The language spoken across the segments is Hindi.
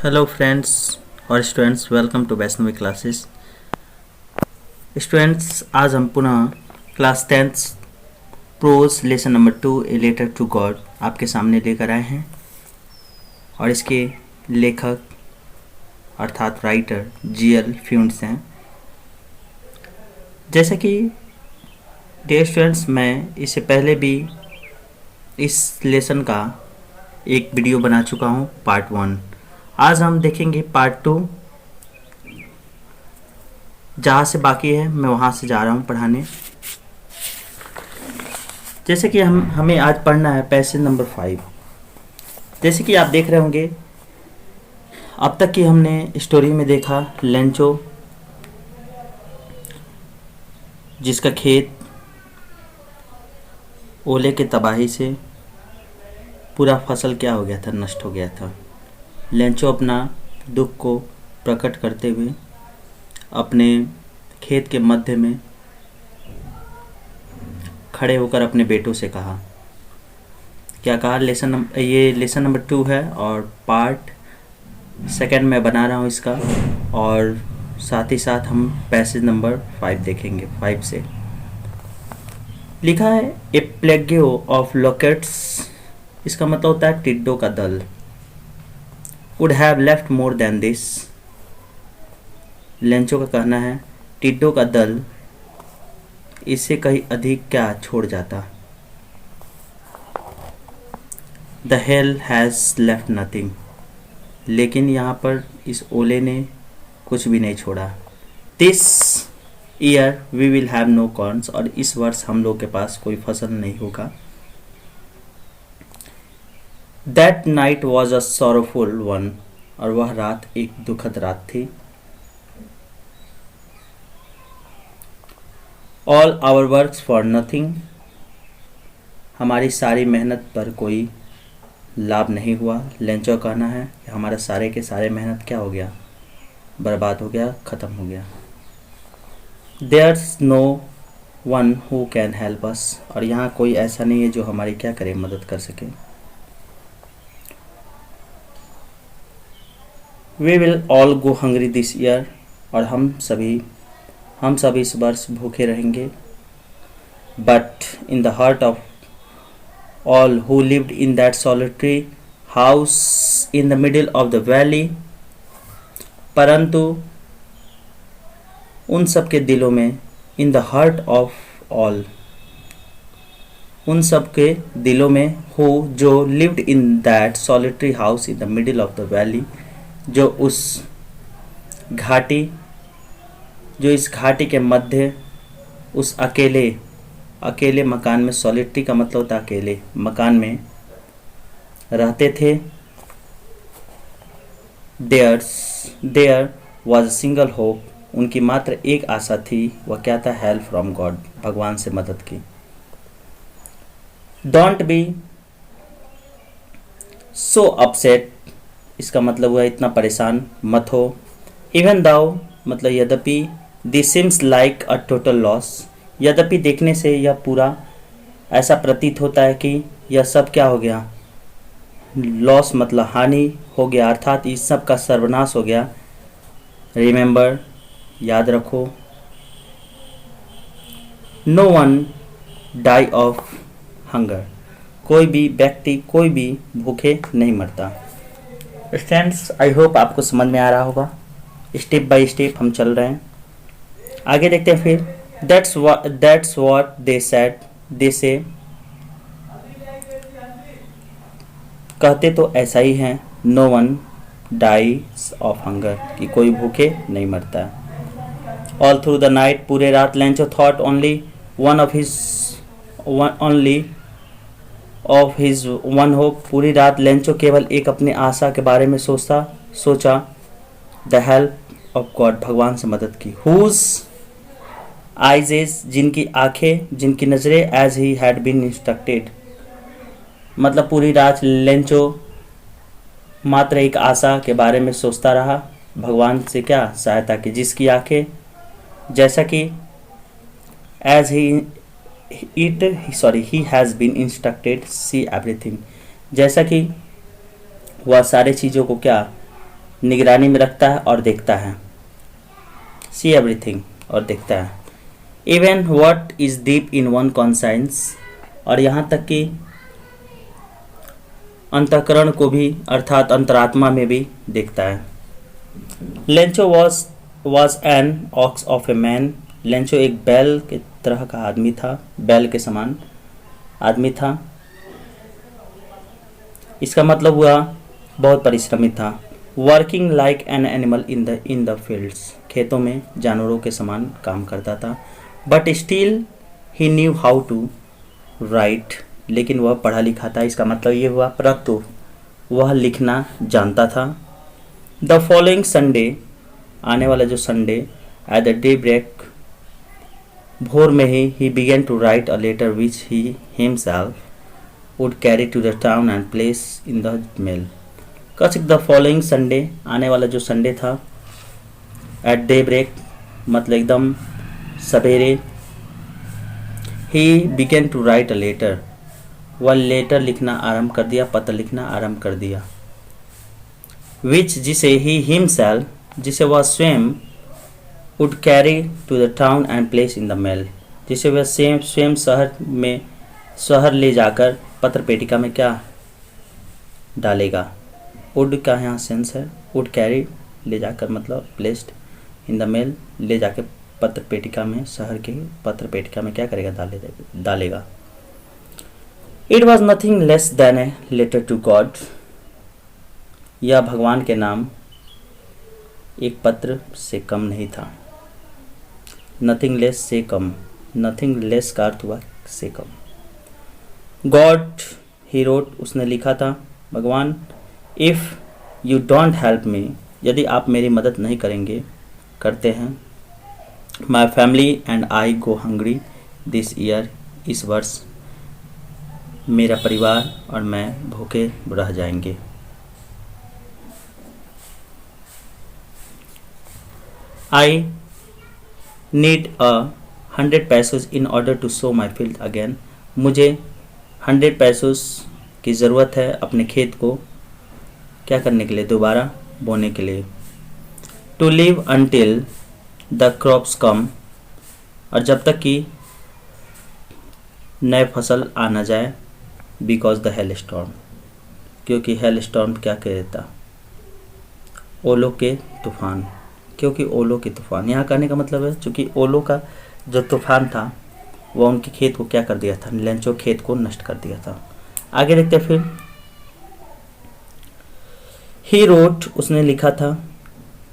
हेलो फ्रेंड्स और students, welcome to Vaishnavi classes. Students, आज हम पुनः class 10th prose lesson number 2 a letter to God आपके सामने लेकर आए हैं और इसके लेखक अर्थात राइटर जीएल फ्यूंट्स हैं। जैसे कि डियर स्टूडेंट्स, मैं इससे पहले भी इस लेसन का एक वीडियो बना चुका हूँ, पार्ट 1। आज हम देखेंगे पार्ट 2। जहाँ से बाकी है मैं वहाँ से जा रहा हूँ पढ़ाने। जैसे कि हमें आज पढ़ना है पैसेज नंबर 5। जैसे कि आप देख रहे होंगे, अब तक की हमने स्टोरी में देखा लेंचो जिसका खेत ओले के तबाही से पूरा फसल क्या हो गया था, नष्ट हो गया था। लेंचो अपना दुख को प्रकट करते हुए अपने खेत के मध्य में खड़े होकर अपने बेटों से कहा, क्या कहा? ये लेसन नंबर 2 है और पार्ट 2 मैं बना रहा हूँ इसका, और साथ ही साथ हम पैसेज नंबर 5 देखेंगे। 5 से लिखा है ए प्लेग्यो ऑफ लॉकेट्स। इसका मतलब होता है टिड्डों का दल। Would have left more than this. Lencho का कहना है टिड्डों का दल इससे कहीं अधिक क्या छोड़ जाता। The hell has left nothing. लेकिन यहाँ पर इस ओले ने कुछ भी नहीं छोड़ा। This year we will have no corns. और इस वर्ष हम लोग के पास कोई फसल नहीं होगा। That night was a sorrowful one. और वह रात एक दुखद रात थी। All our works for nothing. हमारी सारी मेहनत पर कोई लाभ नहीं हुआ। लेंचो कहना है कि हमारा सारे के सारे मेहनत क्या हो गया, बर्बाद हो गया, ख़त्म हो गया। There's no one who can help us. और यहाँ कोई ऐसा नहीं है जो हमारी क्या करे, मदद कर सके। We will all go hungry this year. और हम सब इस वर्ष भूखे रहेंगे। But in the heart of all who lived in that solitary house in the middle of the valley. परंतु उन सब के दिलों में, in the heart of all, उन सब के दिलों में, हु जो lived in that solitary house in the middle of the valley, जो इस घाटी के मध्य उस अकेले मकान में, सॉलिटरी का मतलब होता है अकेले मकान में रहते थे। There was a single hope. उनकी मात्र एक आशा थी। वह क्या था? Help from God. भगवान से मदद की। Don't be so upset. इसका मतलब हुआ इतना परेशान मत हो। इवन दाउ मतलब यद्यपि, this seems like a total loss. यद्यपि देखने से यह पूरा ऐसा प्रतीत होता है कि यह सब क्या हो गया, लॉस मतलब हानि हो गया, अर्थात इस सब का सर्वनाश हो गया। रिमेंबर, याद रखो, no one die of hunger. कोई भी व्यक्ति, कोई भी भूखे नहीं मरता। स्टूडेंट्स, आई होप आपको समझ में आ रहा होगा। स्टेप बाय स्टेप हम चल रहे हैं। आगे देखते हैं फिर। That's what they said. They say कहते तो ऐसा ही है। No one dies of hunger, कि कोई भूखे नहीं मरता। ऑल थ्रू द नाइट, पूरे रात, Lencho thought only of his one hope. पूरी रात लेंचो केवल एक अपनी आशा के बारे में सोचा। द हेल्प ऑफ गॉड, भगवान से मदद की। हुज आइजेस, जिनकी आंखें, जिनकी नज़रें, as he had been instructed. मतलब पूरी रात लेंचो मात्र एक आशा के बारे में सोचता रहा, भगवान से क्या सहायता की। जिसकी आंखें, जैसा कि as he has been instructed see everything, जैसा कि वह सारे चीज़ों को क्या निगरानी में रखता है और देखता है। सी एवरीथिंग, और देखता है। Even what is deep in one conscience, और यहाँ तक कि अंतःकरण को भी अर्थात अंतरात्मा में भी देखता है। Lencho was an ox of a man, Lencho एक बैल के तरह का आदमी था, बैल के समान आदमी था। इसका मतलब हुआ बहुत परिश्रमी था। Working like an animal in the fields, खेतों में जानवरों के समान काम करता था। But still he knew how to write, लेकिन वह पढ़ा लिखा था। इसका मतलब ये हुआ परंतु वह लिखना जानता था। द फॉलोइंग संडे, आने वाला जो Sunday, at the day break, भोर में ही began to write a letter which he himself would carry to the town and place in the mail. The following Sunday, आने वाला जो संडे था, एट डे ब्रेक मतलब एकदम सवेरे, he began to write a letter, वह लेटर लिखना आरंभ कर दिया, पत्र लिखना आरंभ कर दिया। विच, जिसे ही हिमसेल्फ, जिसे वह स्वयं, would carry to the town and place in the mail, जिसे वह स्वयं शहर ले जाकर पत्र पेटिका में क्या डालेगा। वुड का यहाँ सेंस है, वुड कैरी ले जाकर मतलब प्लेस्ड, इन द मेल ले जाकर पत्र पेटिका में, शहर के पत्र पेटिका में क्या करेगा, डालेगा। It was nothing less than a letter to God, यह भगवान के नाम एक पत्र से कम नहीं था। नथिंग लेस से कम, नथिंग लेस का अर्थ हुआ से कम। गॉड, ही रोट, उसने लिखा था, भगवान, if you don't help me, यदि आप मेरी मदद नहीं करते हैं, my family and I go hungry this year, इस वर्ष मेरा परिवार और मैं भूखे रह जाएंगे। I need 100 pesos in order to sow my field again, मुझे 100 पैसोस की ज़रूरत है अपने खेत को क्या करने के लिए, दोबारा बोने के लिए। To live until the crops come, और जब तक कि नए फसल आ न जाए। बिकॉज द हेल स्टॉर्म, क्योंकि हेल स्टॉर्म क्या कह देता, ओलों के तूफान, क्योंकि ओलों के तूफान, यहाँ कहने का मतलब है चूँकि ओलों का जो तूफान था वह उनके खेत को क्या कर दिया था, लेंचो खेत को नष्ट कर दिया था। आगे देखते फिर। ही रोट, उसने लिखा था,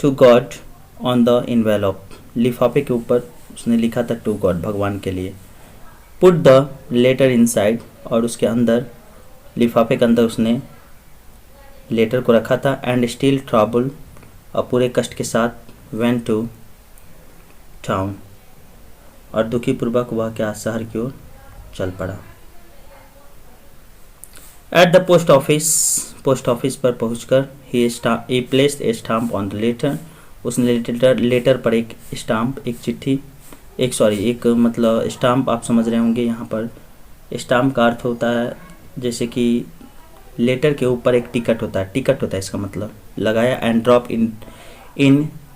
to God on the envelope, लिफाफे के ऊपर उसने लिखा था टू गॉड, भगवान के लिए। पुट द लेटर इनसाइड, और उसके अंदर, लिफाफे के अंदर उसने लेटर को रखा था। एंड स्टिल ट्रबल, और पूरे कष्ट के साथ, वेंट टू टाउन, और दुखी पूर्वक वह क्या शहर की ओर चल पड़ा। एट द पोस्ट ऑफिस पर पहुंचकर he placed a stamp on the letter, उसने लेटर पर एक स्टाम्प, एक चिट्ठी, एक मतलब स्टाम्प आप समझ रहे होंगे। यहाँ पर स्टाम्प का अर्थ होता है जैसे कि लेटर के ऊपर एक टिकट होता है, इसका मतलब लगाया। And drop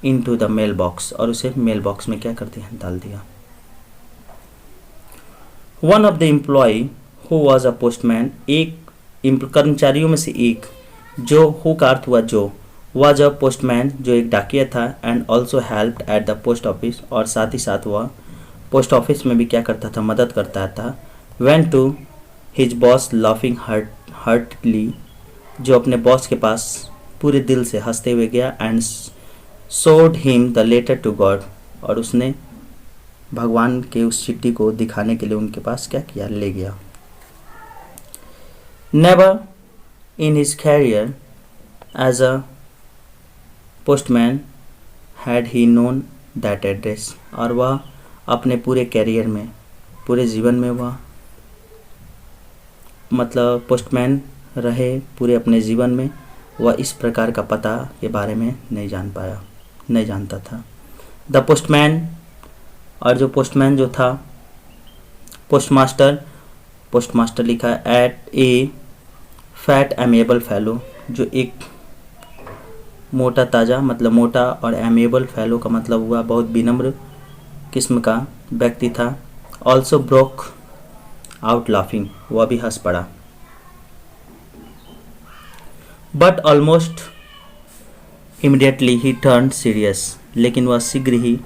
into the mail box, और उसे मेल बॉक्स में क्या कर दिया, डाल दिया। One of the employ who was a postman, एक कर्मचारियों में से एक, जो हु का अर्थ हुआ जो, वॉज अ पोस्टमैन, जो एक डाकिया था। And also helped at the post office, और साथ ही साथ वह पोस्ट ऑफिस में भी क्या करता था, मदद करता था। Went to his boss laughing heartily, जो अपने बॉस के पास पूरे दिल से हंसते हुए गया। And showed him the letter to God, और उसने भगवान के उस चिट्ठी को दिखाने के लिए उनके पास क्या किया, ले गया। Never in his career as a postman had he known that address, और वह अपने पूरे कैरियर में, पूरे जीवन में वह मतलब पोस्टमैन रहे, पूरे अपने जीवन में वह इस प्रकार का पता के बारे में नहीं जानता था। द पोस्टमैन, और जो पोस्टमैन जो था, पोस्टमास्टर लिखा एट ए फैट एमेबल फेलो, जो एक मोटा ताज़ा मतलब मोटा, और एमेबल फेलो का मतलब हुआ बहुत विनम्र किस्म का व्यक्ति था। ऑल्सो ब्रोक आउट लाफिंग, वह भी हंस पड़ा। But almost immediately he turn serious, लेकिन वह शीघ्र ही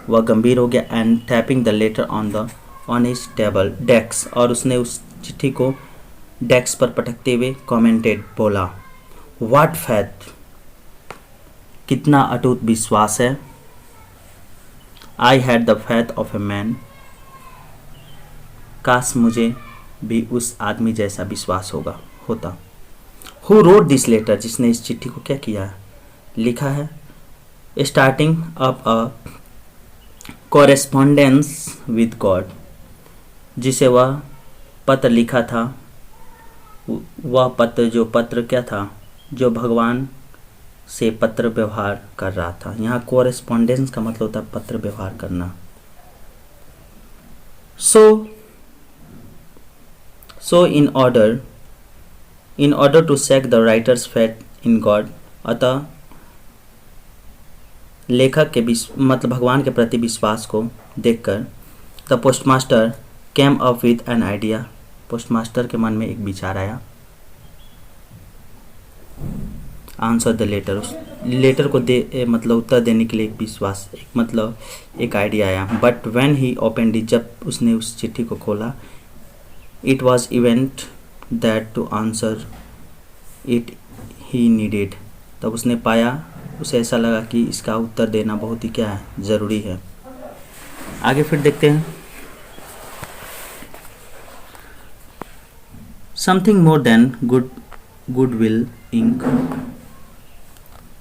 वह गंभीर हो गया। And tapping the later on his table desk, और उसने उस चिट्ठी को डेस्क पर पटकते हुए कमेंटेड, बोला, व्हाट फैथ, कितना अटूट विश्वास है। I had the faith of a man, काश मुझे भी उस आदमी जैसा विश्वास होता। हु रोड दिस लेटर, जिसने इस चिट्ठी को क्या किया, लिखा है। Starting up a correspondence with God, जिसे वह पत्र लिखा था, वह पत्र क्या था, जो भगवान से पत्र व्यवहार कर रहा था। यहाँ कॉरेस्पॉन्डेंस का मतलब होता है पत्र व्यवहार करना। So in order to seek the writer's faith in God, अतः लेखक के मतलब भगवान के प्रति विश्वास को देखकर, the postmaster came up with an idea, postmaster के मन में एक विचार आया। आंसर द लेटर, उस लेटर को मतलब उत्तर देने के लिए एक आइडिया आया। But when he opened it, जब उसने उस चिट्ठी को खोला, it was evident that to answer it he needed, तब उसने पाया, उसे ऐसा लगा कि इसका उत्तर देना बहुत ही क्या है, ज़रूरी है। आगे फिर देखते हैं। Something more than goodwill ink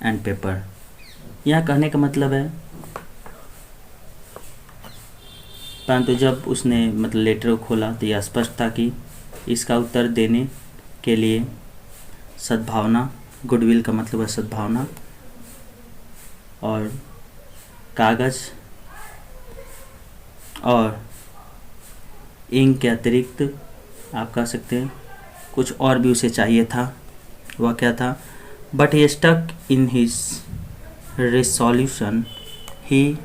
and paper, यहाँ कहने का मतलब है, परंतु जब उसने मतलब लेटर को खोला तो यह स्पष्ट था कि इसका उत्तर देने के लिए सद्भावना, गुडविल का मतलब है सद्भावना, और कागज़ और इंक के अतिरिक्त आप कह सकते हैं कुछ और भी उसे चाहिए था। वह क्या था? But he stuck in his resolution, he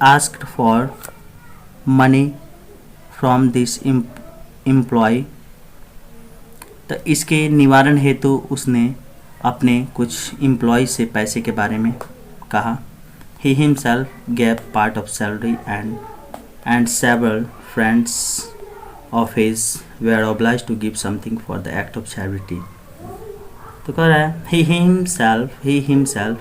asked for money from this employee, तो इसके निवारण हेतु उसने अपने कुछ एम्प्लॉय से पैसे के बारे में कहा। He himself gave part of salary and several friends of his were obliged to give something for the act of charity. तो कह रहा है he himself,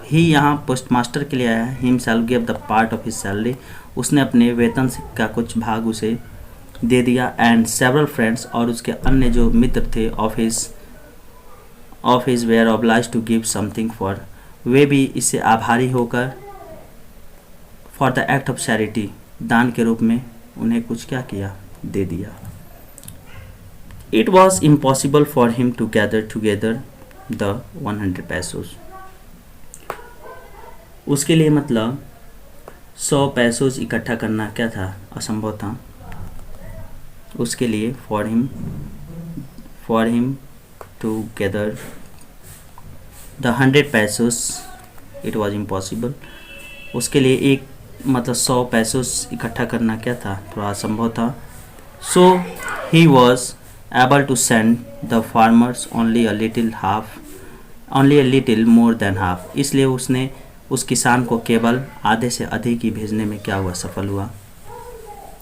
he यहाँ पोस्टमास्टर के लिए आया है। himself gave the part of his salary, उसने अपने वेतन का कुछ भाग उसे दे दिया। and several friends, और उसके अन्य जो मित्र थे of his were obliged to give something for, वे भी इससे आभारी होकर for the act of charity, दान के रूप में उन्हें कुछ क्या किया, दे दिया। It was impossible for him to gather together the 100 pesos, उसके लिए मतलब 100 पैसोज इकट्ठा करना क्या था, असंभव था। उसके लिए for him to gather the 100 pesos, it was impossible, उसके लिए एक मतलब 100 पैसोज इकट्ठा करना क्या था, थोड़ा असंभव था। So he was able to send the farmers only a little more than half, इसलिए उसने उस किसान को केवल आधे से अधिक ही भेजने में क्या हुआ,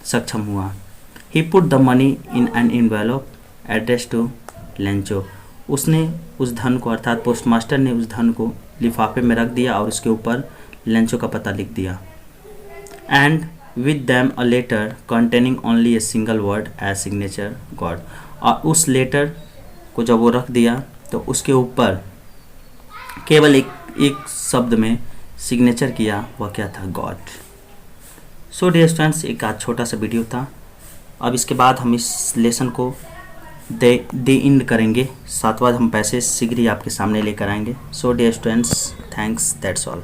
सक्षम हुआ। He put the money in an envelope addressed to Lencho, उसने उस धन को अर्थात पोस्टमास्टर ने उस धन को लिफाफे में रख दिया और उसके ऊपर लेंचो का पता लिख दिया। And with them a letter containing only a single word as signature God, और उस लेटर को जब वो रख दिया तो उसके ऊपर केवल एक शब्द में सिग्नेचर किया, वह क्या था, गॉड। सो डियर स्टूडेंट्स, एक आज छोटा सा वीडियो था। अब इसके बाद हम इस लेसन को दे इंड करेंगे, साथ बाद हम पैसे शीघ्र ही आपके सामने लेकर आएंगे। So dear students, thanks, that's all.